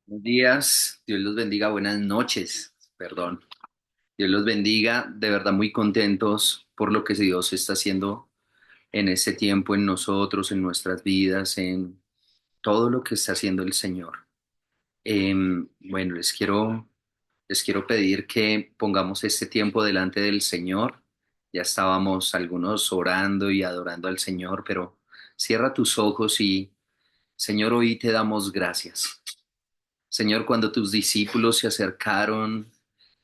Buenos días, Dios los bendiga, buenas noches, perdón. Dios los bendiga, de verdad muy contentos por lo que Dios está haciendo en este tiempo, en nosotros, en nuestras vidas, en todo lo que está haciendo el Señor. Bueno, les quiero pedir que pongamos este tiempo delante del Señor. Ya estábamos algunos orando y adorando al Señor, pero cierra tus ojos y, Señor, hoy te damos gracias. Señor, cuando tus discípulos se acercaron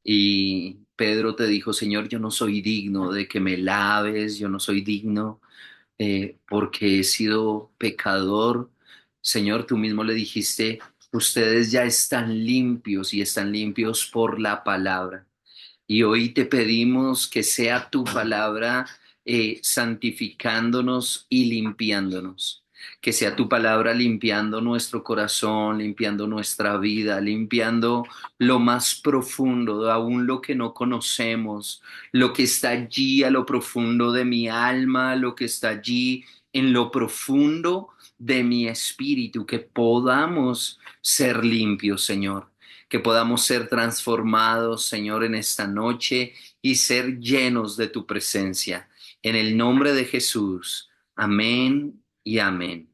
y Pedro te dijo, Señor, yo no soy digno de que me laves, yo no soy digno porque he sido pecador. Señor, tú mismo le dijiste, ustedes ya están limpios y están limpios por la palabra. Y hoy te pedimos que sea tu palabra santificándonos y limpiándonos. Que sea tu palabra limpiando nuestro corazón, limpiando nuestra vida, limpiando lo más profundo, aún lo que no conocemos, lo que está allí a lo profundo de mi alma, lo que está allí en lo profundo de mi espíritu, que podamos ser limpios, Señor, que podamos ser transformados, Señor, en esta noche y ser llenos de tu presencia. En el nombre de Jesús. Amén y amén.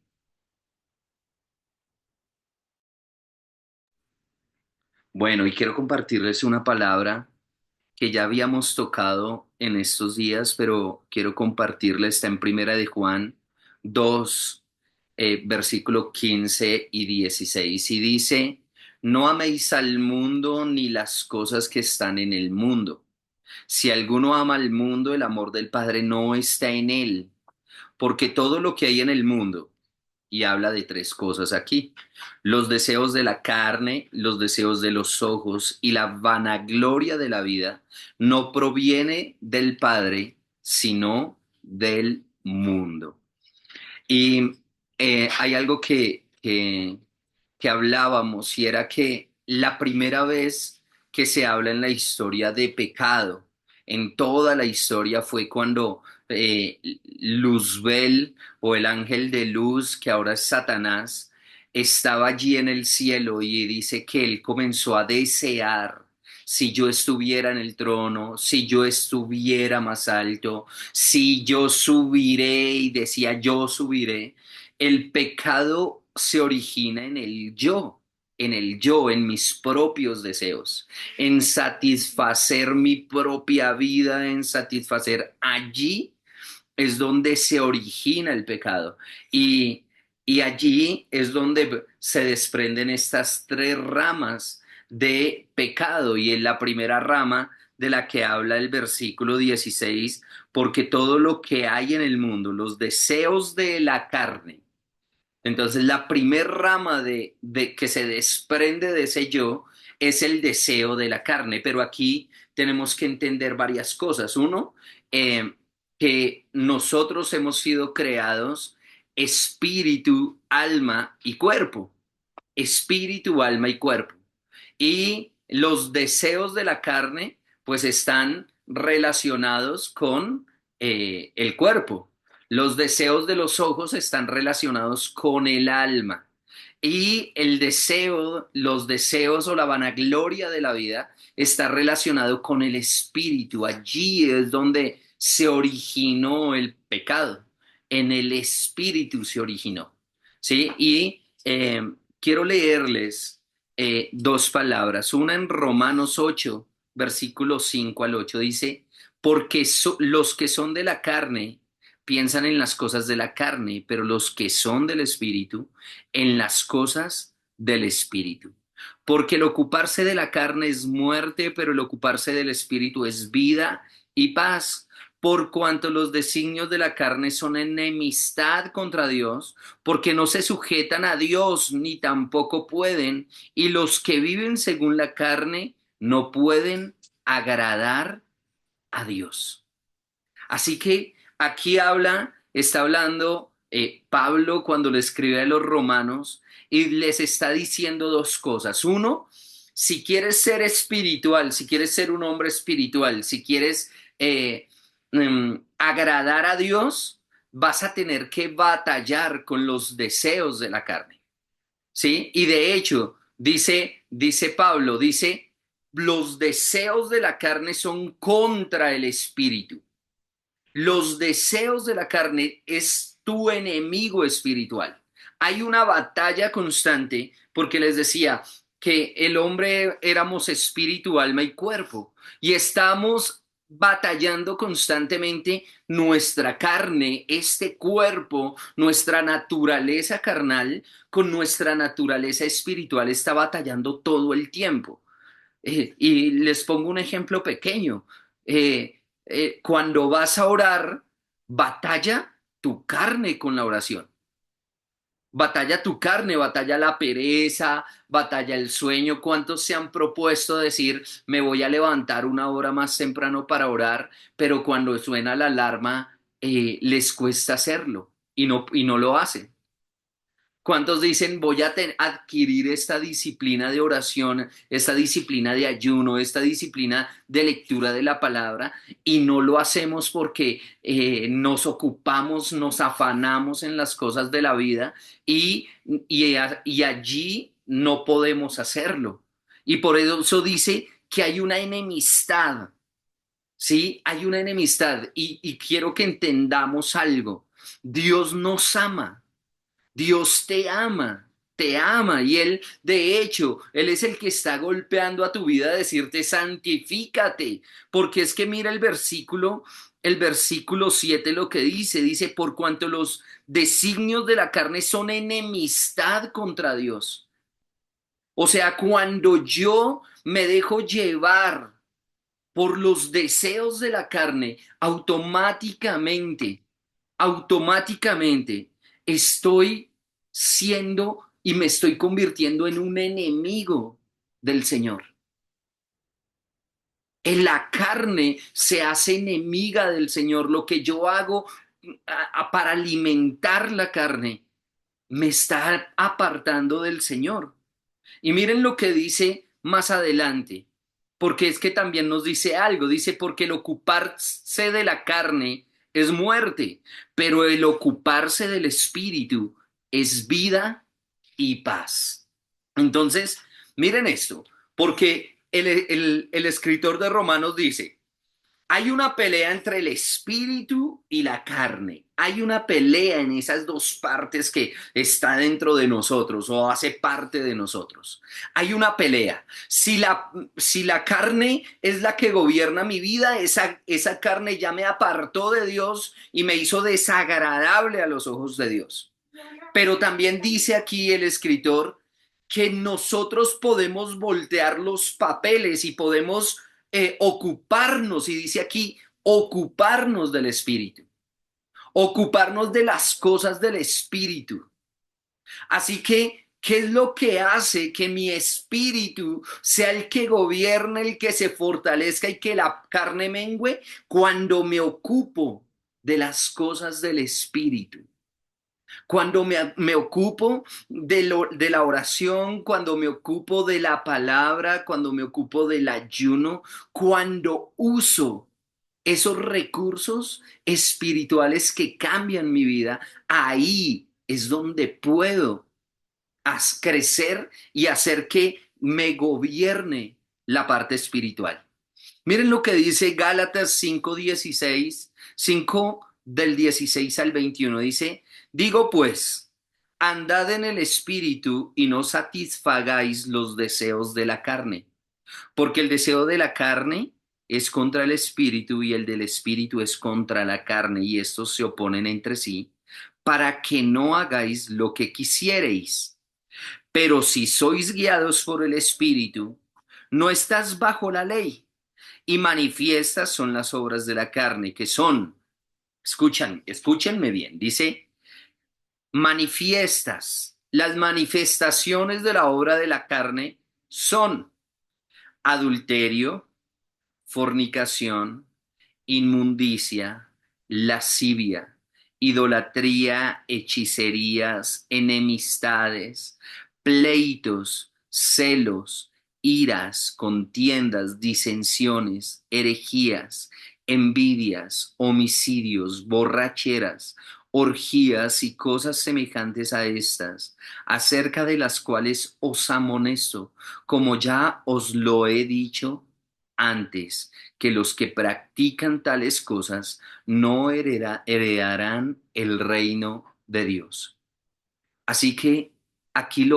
Bueno, y quiero compartirles una palabra que ya habíamos tocado en estos días, pero quiero compartirles, está en Primera de Juan 2, versículo 15 y 16, y dice, no améis al mundo ni las cosas que están en el mundo. Si alguno ama al mundo, el amor del Padre no está en él, porque todo lo que hay en el mundo, y habla de tres cosas aquí, los deseos de la carne, los deseos de los ojos y la vanagloria de la vida, no proviene del Padre, sino del mundo. Y hay algo que hablábamos y era que la primera vez que se habla en la historia de pecado, en toda la historia fue cuando Luzbel o el ángel de luz, que ahora es Satanás, estaba allí en el cielo y dice que él comenzó a desear si yo estuviera en el trono, si yo estuviera más alto, si yo subiré, y decía yo subiré. El pecado se origina en el yo, en mis propios deseos, en satisfacer mi propia vida, en satisfacer allí es donde se origina el pecado. Y, y allí es donde se desprenden estas tres ramas de pecado. Y en la primera rama de la que habla el versículo 16, porque todo lo que hay en el mundo, los deseos de la carne. Entonces la primer rama de que se desprende de ese yo es el deseo de la carne, pero aquí tenemos que entender varias cosas. Uno, eh, que nosotros hemos sido creados espíritu, alma y cuerpo. Espíritu, alma y cuerpo. Y los deseos de la carne, pues están relacionados con el cuerpo. Los deseos de los ojos están relacionados con el alma. Y el deseo, los deseos o la vanagloria de la vida está relacionado con el espíritu. Allí es donde se originó el pecado. En el espíritu se originó. ¿Sí? Y quiero leerles dos palabras. Una en Romanos 8, versículos 5 al 8 dice, porque los que son de la carne piensan en las cosas de la carne, pero los que son del espíritu, en las cosas del espíritu. Porque el ocuparse de la carne es muerte, pero el ocuparse del espíritu es vida y paz. Por cuanto los designios de la carne son enemistad contra Dios, porque no se sujetan a Dios ni tampoco pueden, y los que viven según la carne no pueden agradar a Dios. Así que aquí está hablando Pablo cuando le escribe a los romanos y les está diciendo dos cosas. Uno, si quieres ser espiritual, si quieres ser un hombre espiritual, si quieres agradar a Dios, vas a tener que batallar con los deseos de la carne. ¿Sí? Y de hecho, Dice Pablo, dice, los deseos de la carne son contra el espíritu. Los deseos de la carne es tu enemigo espiritual. Hay una batalla constante porque les decía que el hombre éramos espíritu, alma y cuerpo y estamos batallando constantemente nuestra carne, este cuerpo, nuestra naturaleza carnal con nuestra naturaleza espiritual está batallando todo el tiempo. Y les pongo un ejemplo pequeño. Cuando vas a orar, batalla tu carne con la oración. Batalla tu carne, batalla la pereza, batalla el sueño. ¿Cuántos se han propuesto decir, me voy a levantar una hora más temprano para orar, pero cuando suena la alarma, les cuesta hacerlo y no lo hacen? ¿Cuántos dicen voy a adquirir esta disciplina de oración, esta disciplina de ayuno, esta disciplina de lectura de la palabra y no lo hacemos porque nos ocupamos, nos afanamos en las cosas de la vida y allí no podemos hacerlo? Y por eso dice que hay una enemistad, ¿sí? Hay una enemistad y quiero que entendamos algo. Dios nos ama. Dios te ama y Él, de hecho, Él es el que está golpeando a tu vida a decirte, santifícate, porque es que mira el versículo 7 lo que dice, por cuanto los designios de la carne son enemistad contra Dios. O sea, cuando yo me dejo llevar por los deseos de la carne, automáticamente estoy siendo y me estoy convirtiendo en un enemigo del Señor. En la carne se hace enemiga del Señor. Lo que yo hago para alimentar la carne me está apartando del Señor. Y miren lo que dice más adelante, porque es que también nos dice algo, dice, porque el ocuparse de la carne es muerte, pero el ocuparse del espíritu es vida y paz. Entonces, miren esto, porque el escritor de Romanos dice, hay una pelea entre el espíritu y la carne. Hay una pelea en esas dos partes que está dentro de nosotros o hace parte de nosotros. Hay una pelea. Si la carne es la que gobierna mi vida, esa carne ya me apartó de Dios y me hizo desagradable a los ojos de Dios. Pero también dice aquí el escritor que nosotros podemos voltear los papeles y podemos ocuparnos, y dice aquí, ocuparnos del espíritu, ocuparnos de las cosas del espíritu. Así que, ¿qué es lo que hace que mi espíritu sea el que gobierne, el que se fortalezca y que la carne mengüe? Cuando me ocupo de las cosas del espíritu. Cuando me ocupo de la oración, cuando me ocupo de la palabra, cuando me ocupo del ayuno, cuando uso esos recursos espirituales que cambian mi vida, ahí es donde puedo crecer y hacer que me gobierne la parte espiritual. Miren lo que dice Gálatas 5:16, 5 del 16 al 21. Dice, digo pues, andad en el espíritu y no satisfagáis los deseos de la carne, porque el deseo de la carne es contra el espíritu y el del espíritu es contra la carne y estos se oponen entre sí para que no hagáis lo que quisiereis. Pero si sois guiados por el espíritu, no estás bajo la ley. Y manifiestas son las obras de la carne, que son, escúchenme bien, dice, manifiestas. Las manifestaciones de la obra de la carne son adulterio, fornicación, inmundicia, lascivia, idolatría, hechicerías, enemistades, pleitos, celos, iras, contiendas, disensiones, herejías, envidias, homicidios, borracheras, orgías y cosas semejantes a estas, acerca de las cuales os amonesto, como ya os lo he dicho antes, que los que practican tales cosas no heredarán el reino de Dios. Así que aquí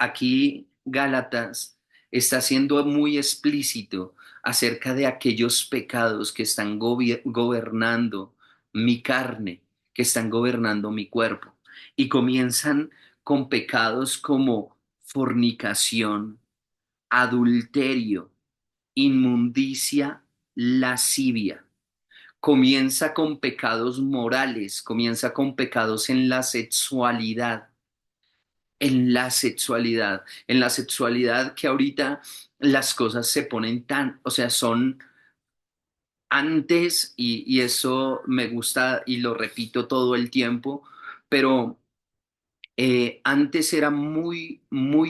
aquí Gálatas está siendo muy explícito acerca de aquellos pecados que están gobernando mi carne, que están gobernando mi cuerpo. Y comienzan con pecados como fornicación, adulterio, inmundicia, lascivia. Comienza con pecados morales, comienza con pecados en la sexualidad que ahorita las cosas se ponen tan, o sea, son antes y eso me gusta y lo repito todo el tiempo, pero antes era muy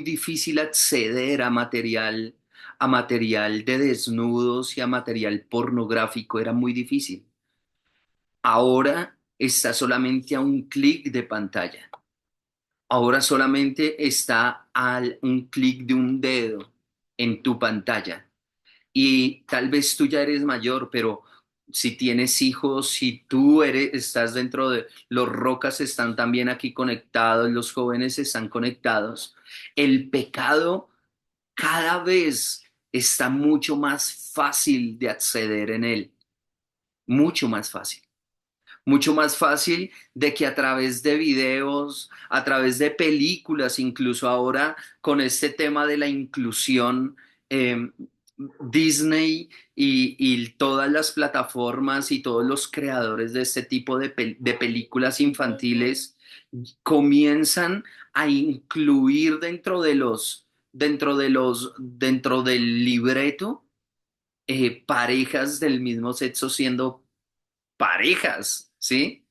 difícil acceder a material de desnudos y a material pornográfico, era muy difícil. Ahora está solamente a un clic de pantalla. Ahora solamente está a un clic de un dedo en tu pantalla. Y tal vez tú ya eres mayor, pero si tienes hijos, si tú estás dentro de los rocas, están también aquí conectados, los jóvenes están conectados. El pecado cada vez está mucho más fácil de acceder en él, mucho más fácil. Mucho más fácil de que a través de videos, a través de películas, incluso ahora con este tema de la inclusión, eh, Disney y todas las plataformas y todos los creadores de este tipo de películas infantiles comienzan a incluir dentro del libreto, parejas del mismo sexo siendo parejas, ¿sí?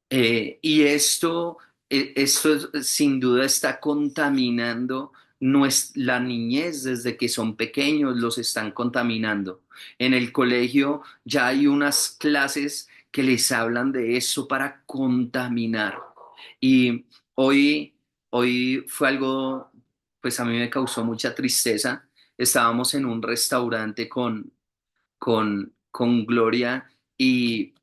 Y sin duda está contaminando la niñez desde que son pequeños, los están contaminando. En el colegio ya hay unas clases que les hablan de eso para contaminar. Y hoy, hoy fue algo, pues a mí me causó mucha tristeza. Estábamos en un restaurante con Gloria y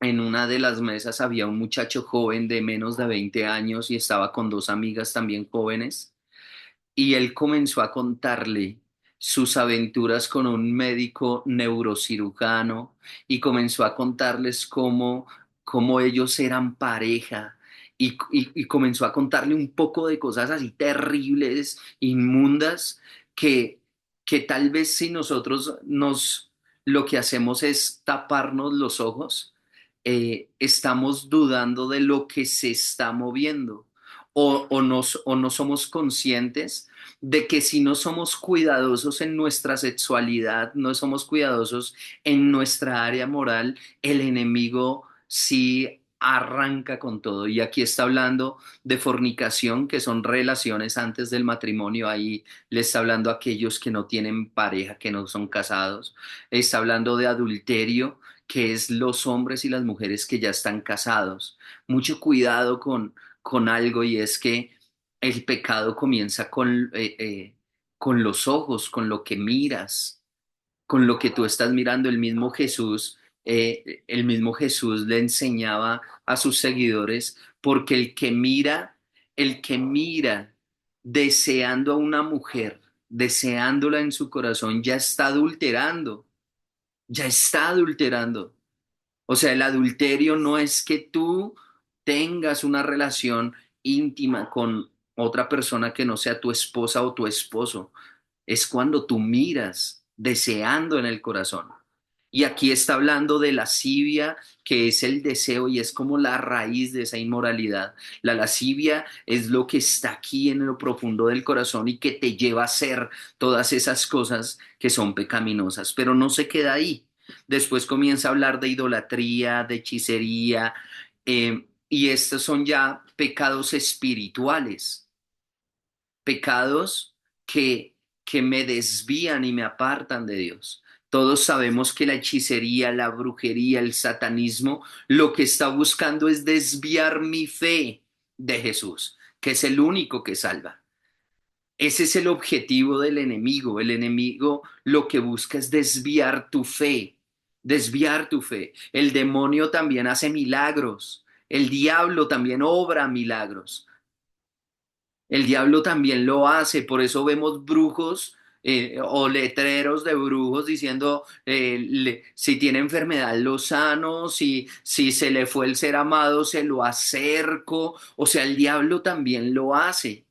en una de las mesas había un muchacho joven de menos de 20 años y estaba con dos amigas también jóvenes y él comenzó a contarle sus aventuras con un médico neurocirujano y comenzó a contarles cómo ellos eran pareja y comenzó a contarle un poco de cosas así terribles, inmundas, que, que tal vez si lo que hacemos es taparnos los ojos, estamos dudando de lo que se está moviendo o no somos conscientes de que si no somos cuidadosos en nuestra sexualidad, no somos cuidadosos en nuestra área moral, el enemigo sí arranca con todo. Y aquí está hablando de fornicación, que son relaciones antes del matrimonio. Ahí le está hablando a aquellos que no tienen pareja, que no son casados. Está hablando de adulterio, que es los hombres y las mujeres que ya están casados. Mucho cuidado con algo y es que el pecado comienza con los ojos, con lo que miras, con lo que tú estás mirando. El mismo Jesús le enseñaba a sus seguidores, porque el que mira deseando a una mujer, deseándola en su corazón, ya está adulterando. O sea, el adulterio no es que tú tengas una relación íntima con otra persona que no sea tu esposa o tu esposo. Es cuando tú miras deseando en el corazón. Y aquí está hablando de lascivia, que es el deseo y es como la raíz de esa inmoralidad. La lascivia es lo que está aquí en lo profundo del corazón y que te lleva a hacer todas esas cosas que son pecaminosas, pero no se queda ahí. Después comienza a hablar de idolatría, de hechicería, y estos son ya pecados espirituales, pecados que me desvían y me apartan de Dios. Todos sabemos que la hechicería, la brujería, el satanismo, lo que está buscando es desviar mi fe de Jesús, que es el único que salva. Ese es el objetivo del enemigo. El enemigo lo que busca es desviar tu fe, desviar tu fe. El demonio también hace milagros. El diablo también obra milagros. El diablo también lo hace, por eso vemos brujos o letreros de brujos diciendo si tiene enfermedad lo sano, si se le fue el ser amado se lo acerco, o sea, el diablo también lo hace.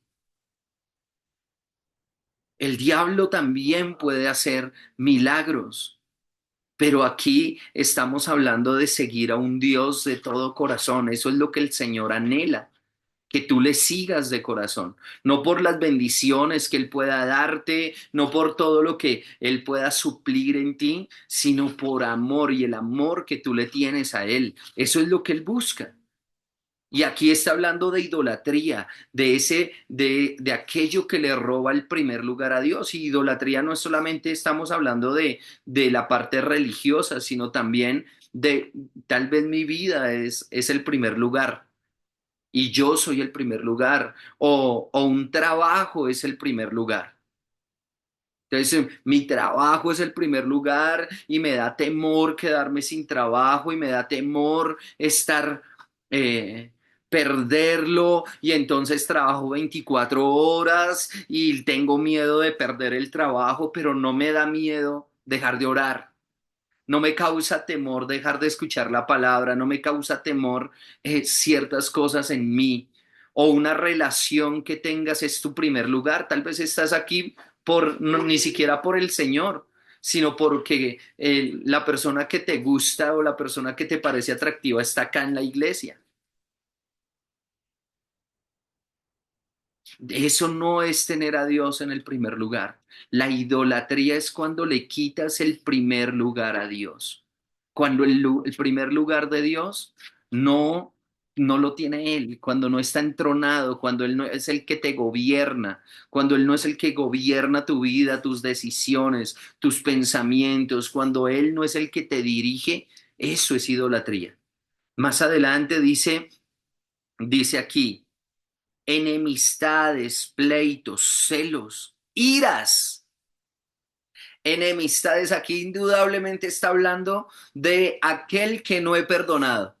El diablo también puede hacer milagros, pero aquí estamos hablando de seguir a un Dios de todo corazón, eso es lo que el Señor anhela, que tú le sigas de corazón, no por las bendiciones que Él pueda darte, no por todo lo que Él pueda suplir en ti, sino por amor y el amor que tú le tienes a Él. Eso es lo que Él busca. Y aquí está hablando de idolatría, de aquello que le roba el primer lugar a Dios. Y idolatría no es solamente estamos hablando de la parte religiosa, sino también de tal vez mi vida es el primer lugar y yo soy el primer lugar, o un trabajo es el primer lugar. Entonces, mi trabajo es el primer lugar y me da temor quedarme sin trabajo y me da temor estar, eh, perderlo y entonces trabajo 24 horas y tengo miedo de perder el trabajo, pero no me da miedo dejar de orar. No me causa temor dejar de escuchar la palabra, no me causa temor ciertas cosas en mí o una relación que tengas es tu primer lugar. Tal vez estás aquí ni siquiera por el Señor, sino porque la persona que te gusta o la persona que te parece atractiva está acá en la iglesia. Eso no es tener a Dios en el primer lugar. La idolatría es cuando le quitas el primer lugar a Dios. Cuando el primer lugar de Dios no, no lo tiene Él, cuando no está entronado, cuando Él no es el que te gobierna, cuando Él no es el que gobierna tu vida, tus decisiones, tus pensamientos, cuando Él no es el que te dirige, eso es idolatría. Más adelante dice aquí enemistades, pleitos, celos, iras. Enemistades aquí indudablemente está hablando de aquel que no he perdonado.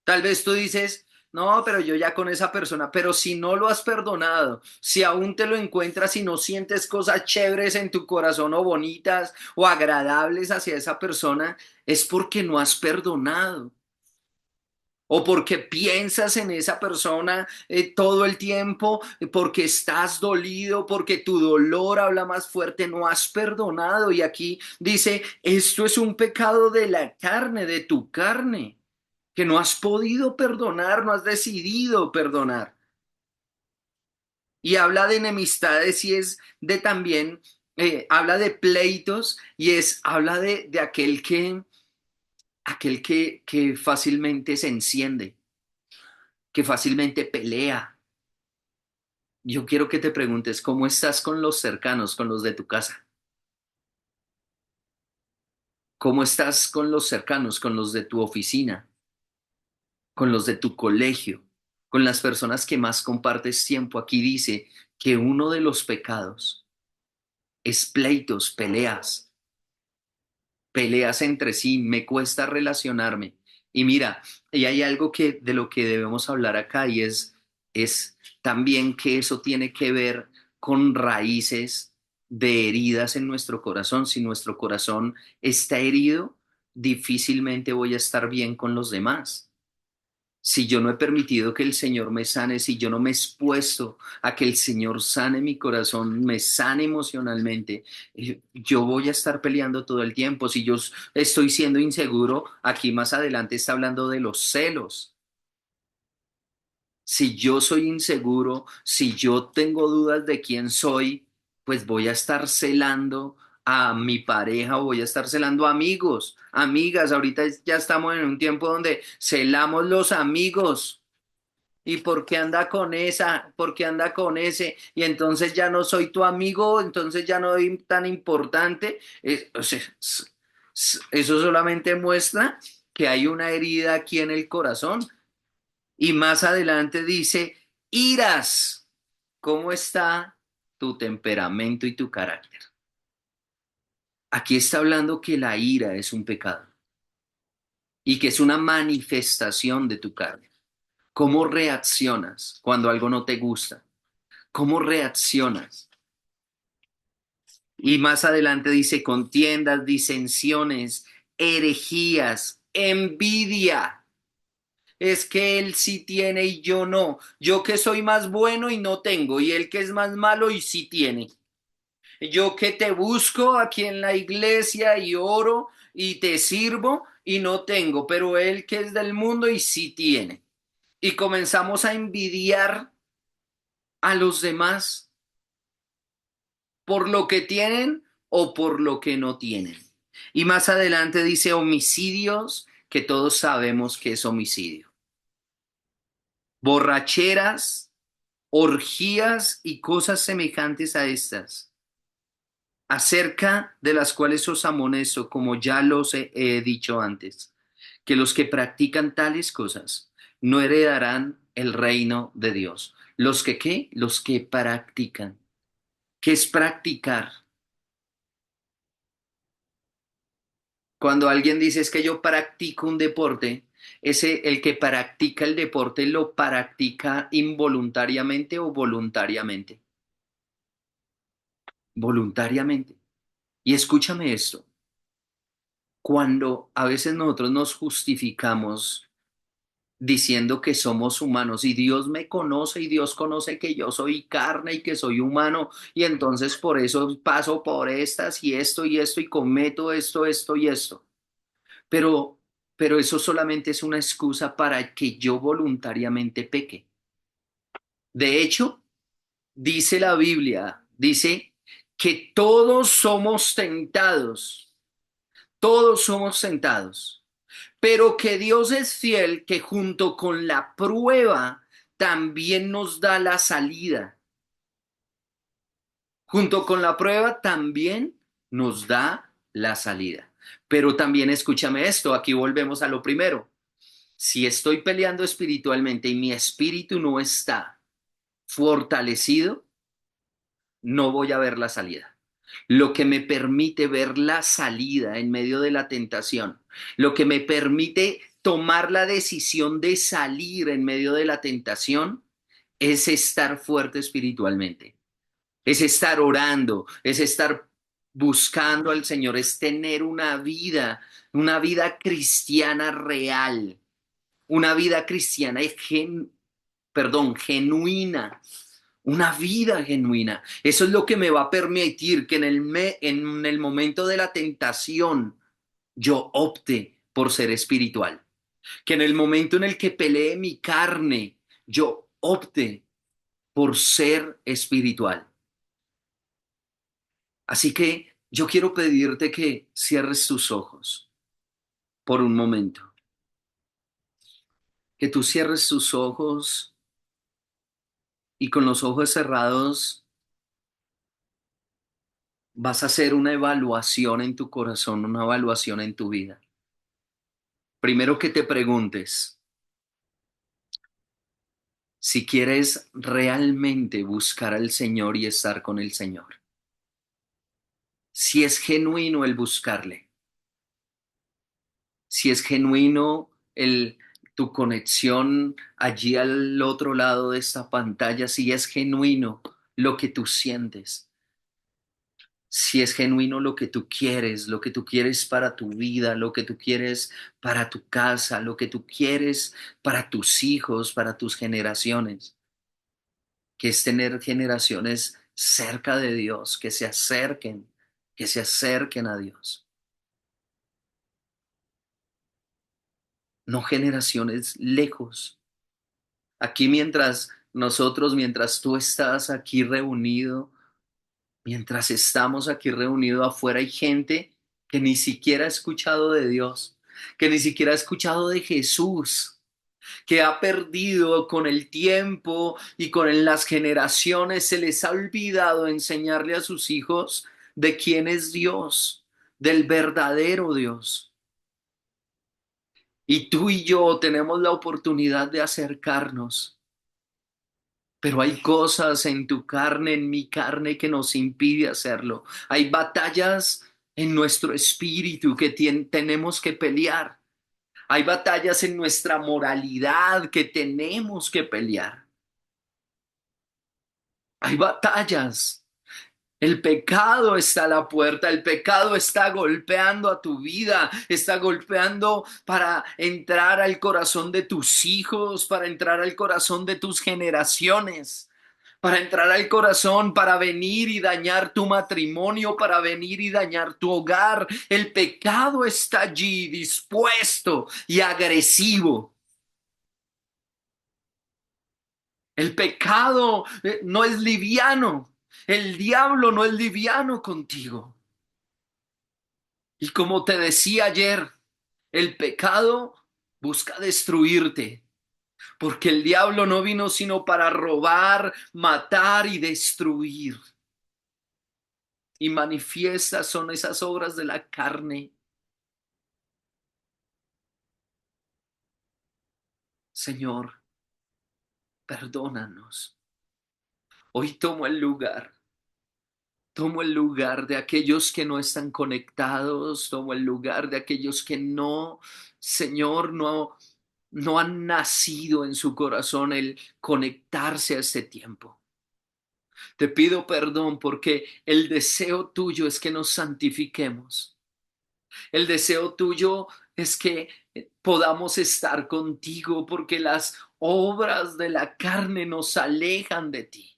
Tal vez tú dices, no, pero yo ya con esa persona, pero si no lo has perdonado, si aún te lo encuentras y no sientes cosas chéveres en tu corazón o bonitas o agradables hacia esa persona, es porque no has perdonado o porque piensas en esa persona todo el tiempo, porque estás dolido, porque tu dolor habla más fuerte, no has perdonado. Y aquí dice, esto es un pecado de la carne, de tu carne, que no has podido perdonar, no has decidido perdonar. Y habla de enemistades y es de también, habla de pleitos y habla de aquel que fácilmente se enciende, que fácilmente pelea. Yo quiero que te preguntes cómo estás con los cercanos, con los de tu casa. ¿Cómo estás con los cercanos, con los de tu oficina, con los de tu colegio, con las personas que más compartes tiempo? Aquí dice que uno de los pecados es pleitos, peleas, peleas entre sí, me cuesta relacionarme. Y mira, y hay algo que de lo que debemos hablar acá y es también que eso tiene que ver con raíces de heridas en nuestro corazón. Si nuestro corazón está herido, difícilmente voy a estar bien con los demás. Si yo no he permitido que el Señor me sane, si yo no me he expuesto a que el Señor sane mi corazón, me sane emocionalmente, yo voy a estar peleando todo el tiempo. Si yo estoy siendo inseguro, aquí más adelante está hablando de los celos. Si yo soy inseguro, si yo tengo dudas de quién soy, pues voy a estar celando a mi pareja o voy a estar celando a amigos, amigas. Ahorita ya estamos en un tiempo donde celamos los amigos. ¿Y por qué anda con esa? ¿Por qué anda con ese? Y entonces ya no soy tu amigo, entonces ya no soy tan importante. O sea, Eso solamente muestra que hay una herida aquí en el corazón. Y más adelante dice, iras, ¿cómo está tu temperamento y tu carácter? Aquí está hablando que la ira es un pecado y que es una manifestación de tu carne. ¿Cómo reaccionas cuando algo no te gusta? ¿Cómo reaccionas? Y más adelante dice contiendas, disensiones, herejías, envidia. Es que él sí tiene y yo no. Yo que soy más bueno y no tengo, y él que es más malo y sí tiene. Yo que te busco aquí en la iglesia y oro y te sirvo y no tengo, pero él que es del mundo y sí tiene. Y comenzamos a envidiar a los demás por lo que tienen o por lo que no tienen. Y más adelante dice homicidios, que todos sabemos que es homicidio. Borracheras, orgías y cosas semejantes a estas, acerca de las cuales os amonesto, como ya los he dicho antes, que los que practican tales cosas no heredarán el reino de Dios. ¿Los que qué? Los que practican. ¿Qué es practicar? Cuando alguien dice es que yo practico un deporte, ese, el que practica el deporte lo practica involuntariamente o voluntariamente. Voluntariamente. Y escúchame esto, cuando a veces nosotros nos justificamos diciendo que somos humanos y Dios me conoce y Dios conoce que yo soy carne y que soy humano y entonces por eso paso por estas y esto y cometo esto y esto. Pero, pero eso solamente es una excusa para que yo voluntariamente peque. De hecho, dice la Biblia, dice que todos somos tentados, pero que Dios es fiel, que junto con la prueba también nos da la salida. Junto con la prueba también nos da la salida. Pero también escúchame esto, aquí volvemos a lo primero. Si estoy peleando espiritualmente y mi espíritu no está fortalecido, no voy a ver la salida. Lo que me permite ver la salida en medio de la tentación, lo que me permite tomar la decisión de salir en medio de la tentación, es estar fuerte espiritualmente, es estar orando, es estar buscando al Señor, es tener una vida cristiana real, una vida cristiana genuina, una vida genuina. Eso es lo que me va a permitir que en el momento de la tentación yo opte por ser espiritual, que en el momento en el que pelee mi carne yo opte por ser espiritual. Así que yo quiero pedirte que cierres tus ojos por un momento, que tú cierres tus ojos y con los ojos cerrados vas a hacer una evaluación en tu corazón, una evaluación en tu vida. Primero que te preguntes si quieres realmente buscar al Señor y estar con el Señor. Si es genuino el buscarle, si es genuino tu conexión allí al otro lado de esta pantalla, si es genuino lo que tú sientes, si es genuino lo que tú quieres para tu vida, lo que tú quieres para tu casa, lo que tú quieres para tus hijos, para tus generaciones, que es tener generaciones cerca de Dios, que se acerquen a Dios, no generaciones lejos. Aquí mientras tú estás aquí reunido, mientras estamos aquí reunidos afuera, hay gente que ni siquiera ha escuchado de Dios, que ni siquiera ha escuchado de Jesús, que ha perdido con el tiempo y con las generaciones, se les ha olvidado enseñarle a sus hijos de quién es Dios, del verdadero Dios. Y tú y yo tenemos la oportunidad de acercarnos, pero hay cosas en tu carne, en mi carne, que nos impide hacerlo. Hay batallas en nuestro espíritu que tenemos que pelear. Hay batallas en nuestra moralidad que tenemos que pelear. Hay batallas. El pecado está a la puerta, el pecado está golpeando a tu vida, está golpeando para entrar al corazón de tus hijos, para entrar al corazón de tus generaciones, para entrar al corazón, para venir y dañar tu matrimonio, para venir y dañar tu hogar. El pecado está allí dispuesto y agresivo. El pecado no es liviano. El diablo no es liviano contigo. Y como te decía ayer, el pecado busca destruirte, porque el diablo no vino sino para robar, matar y destruir. Y manifiestas son esas obras de la carne. Señor, perdónanos. Hoy tomo el lugar de aquellos que no están conectados, tomo el lugar de aquellos que no, Señor, no han nacido en su corazón el conectarse a este tiempo. Te pido perdón porque el deseo tuyo es que nos santifiquemos. El deseo tuyo es que podamos estar contigo porque las obras de la carne nos alejan de ti.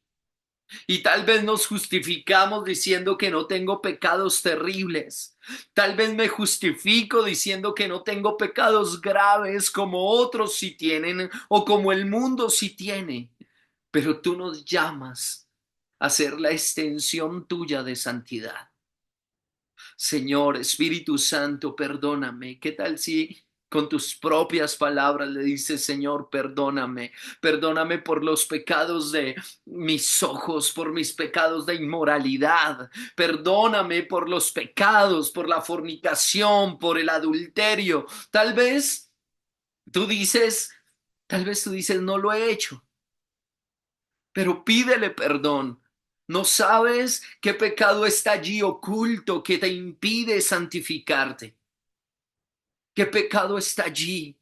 Y tal vez nos justificamos diciendo que no tengo pecados terribles. Tal vez me justifico diciendo que no tengo pecados graves como otros sí tienen o como el mundo sí tiene. Pero tú nos llamas a ser la extensión tuya de santidad. Señor, Espíritu Santo, perdóname. ¿Qué tal si con tus propias palabras le dices, Señor, perdóname? Perdóname por los pecados de mis ojos, por mis pecados de inmoralidad. Perdóname por los pecados, por la fornicación, por el adulterio. Tú dices, tal vez tú dices, no lo he hecho, pero pídele perdón. No sabes qué pecado está allí oculto que te impide santificarte. ¿Qué pecado está allí?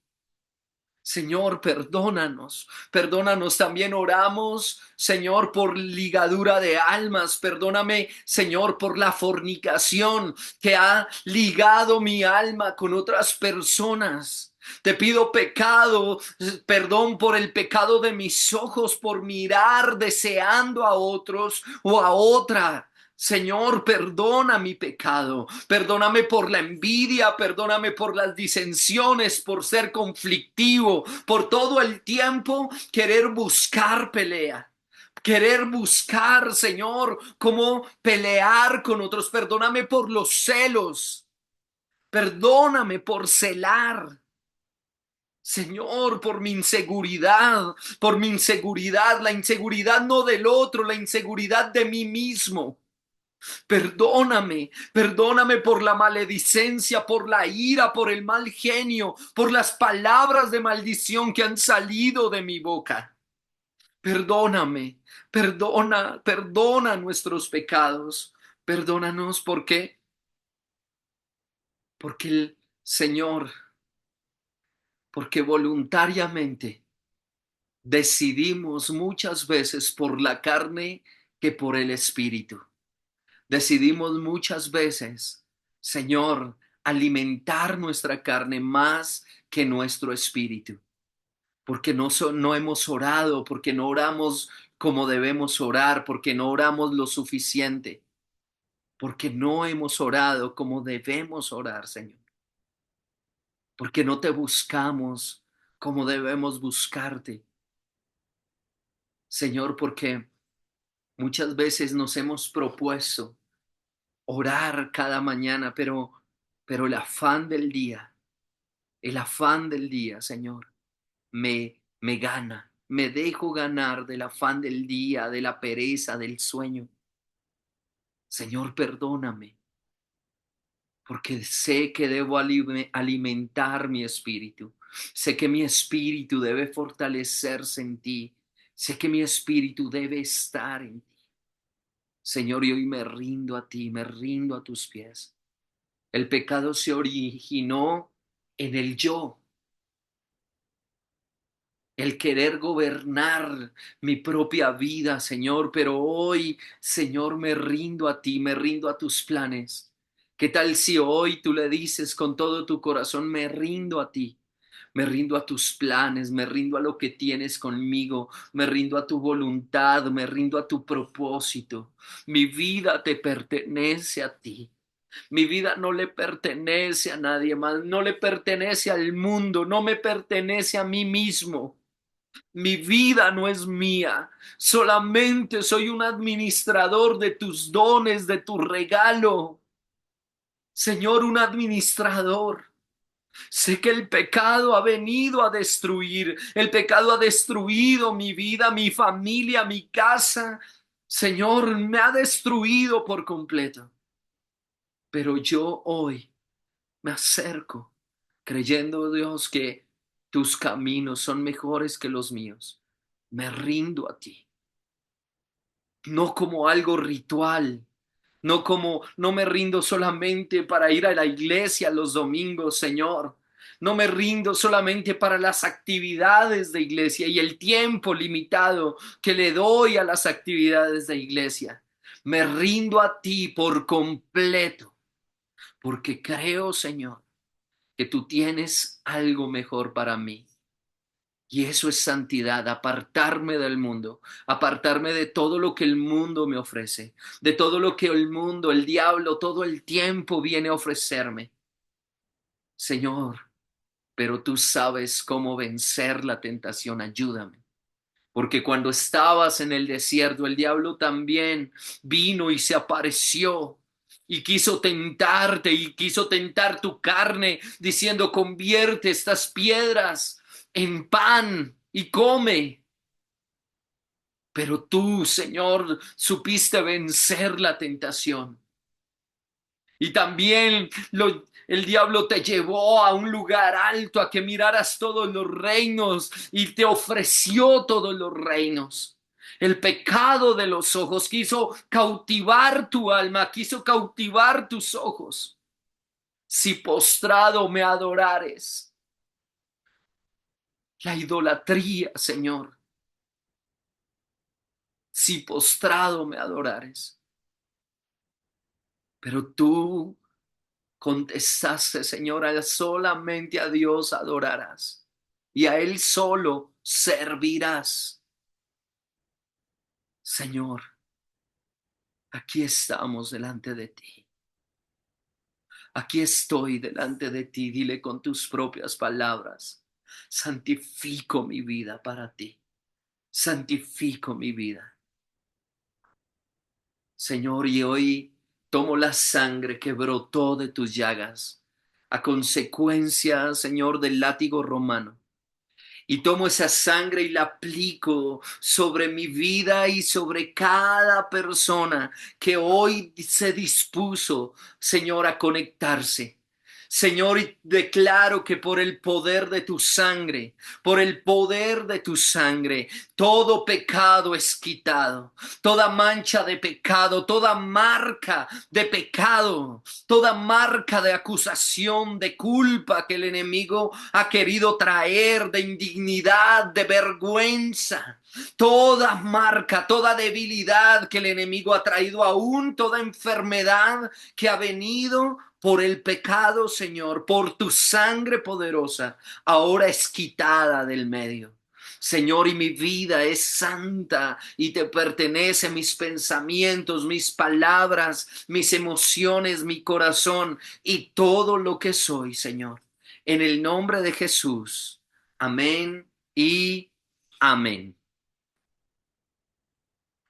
Señor, perdónanos, perdónanos. También oramos, Señor, por ligadura de almas. Perdóname, Señor, por la fornicación que ha ligado mi alma con otras personas. Te pido perdón por el pecado de mis ojos, por mirar deseando a otros o a otra. Señor, perdona mi pecado, perdóname por la envidia, perdóname por las disensiones, por ser conflictivo, por todo el tiempo querer buscar pelea. Querer buscar, Señor, cómo pelear con otros. Perdóname por los celos. Perdóname por celar. Señor, por mi inseguridad, la inseguridad no del otro, la inseguridad de mí mismo. Perdóname, perdóname por la maledicencia, por la ira, por el mal genio, por las palabras de maldición que han salido de mi boca. Perdóname, perdona nuestros pecados. Perdónanos porque el Señor, porque voluntariamente decidimos muchas veces por la carne que por el Espíritu. Decidimos muchas veces, Señor, alimentar nuestra carne más que nuestro espíritu, porque no hemos orado, porque no oramos como debemos orar, porque no oramos lo suficiente, porque no hemos orado como debemos orar, Señor, porque no te buscamos como debemos buscarte, Señor, porque muchas veces nos hemos propuesto orar cada mañana, pero el afán del día, Señor, me gana, me dejo ganar del afán del día, de la pereza, del sueño. Señor, perdóname, porque sé que debo alimentar mi espíritu. Sé que mi espíritu debe fortalecerse en ti. Sé que mi espíritu debe estar en ti. Señor, y hoy me rindo a ti, me rindo a tus pies. El pecado se originó en el yo, el querer gobernar mi propia vida, Señor, pero hoy, Señor, me rindo a ti, me rindo a tus planes. ¿Qué tal si hoy tú le dices con todo tu corazón, me rindo a ti? Me rindo a tus planes, me rindo a lo que tienes conmigo, me rindo a tu voluntad, me rindo a tu propósito. Mi vida te pertenece a ti. Mi vida no le pertenece a nadie más, no le pertenece al mundo, no me pertenece a mí mismo. Mi vida no es mía, solamente soy un administrador de tus dones, de tu regalo. Señor, un administrador. Sé que el pecado ha venido a destruir, el pecado ha destruido mi vida, mi familia, mi casa. Señor, me ha destruido por completo. Pero yo hoy me acerco creyendo, Dios, que tus caminos son mejores que los míos. Me rindo a ti, no como algo ritual, no me rindo solamente para ir a la iglesia los domingos, Señor. No me rindo solamente para las actividades de iglesia y el tiempo limitado que le doy a las actividades de iglesia. Me rindo a ti por completo, porque creo, Señor, que tú tienes algo mejor para mí. Y eso es santidad, apartarme del mundo, apartarme de todo lo que el mundo me ofrece, de todo lo que el mundo, el diablo, todo el tiempo viene a ofrecerme. Señor, pero tú sabes cómo vencer la tentación, ayúdame. Porque cuando estabas en el desierto, el diablo también vino y se apareció y quiso tentarte y quiso tentar tu carne, diciendo, convierte estas piedras en pan y come. Pero tú, Señor, supiste vencer la tentación. Y también el diablo te llevó a un lugar alto a que miraras todos los reinos y te ofreció todos los reinos. El pecado de los ojos quiso cautivar tu alma, quiso cautivar tus ojos. Si postrado me adorares, la idolatría, Señor, si postrado me adorares. Pero tú contestaste, Señor, solamente a Dios adorarás y a Él solo servirás. Señor, aquí estamos delante de ti. Aquí estoy delante de ti. Dile con tus propias palabras. Santifico mi vida para ti. Santifico mi vida. Señor, y hoy tomo la sangre que brotó de tus llagas a consecuencia, Señor, del látigo romano. Y tomo esa sangre y la aplico sobre mi vida y sobre cada persona que hoy se dispuso, Señor, a conectarse. Señor, y declaro que por el poder de tu sangre, por el poder de tu sangre, todo pecado es quitado, toda mancha de pecado, toda marca de pecado, toda marca de acusación, de culpa que el enemigo ha querido traer, de indignidad, de vergüenza, toda marca, toda debilidad que el enemigo ha traído aún, toda enfermedad que ha venido por el pecado, Señor, por tu sangre poderosa, ahora es quitada del medio. Señor, y mi vida es santa y te pertenece mis pensamientos, mis palabras, mis emociones, mi corazón y todo lo que soy, Señor. En el nombre de Jesús. Amén y amén.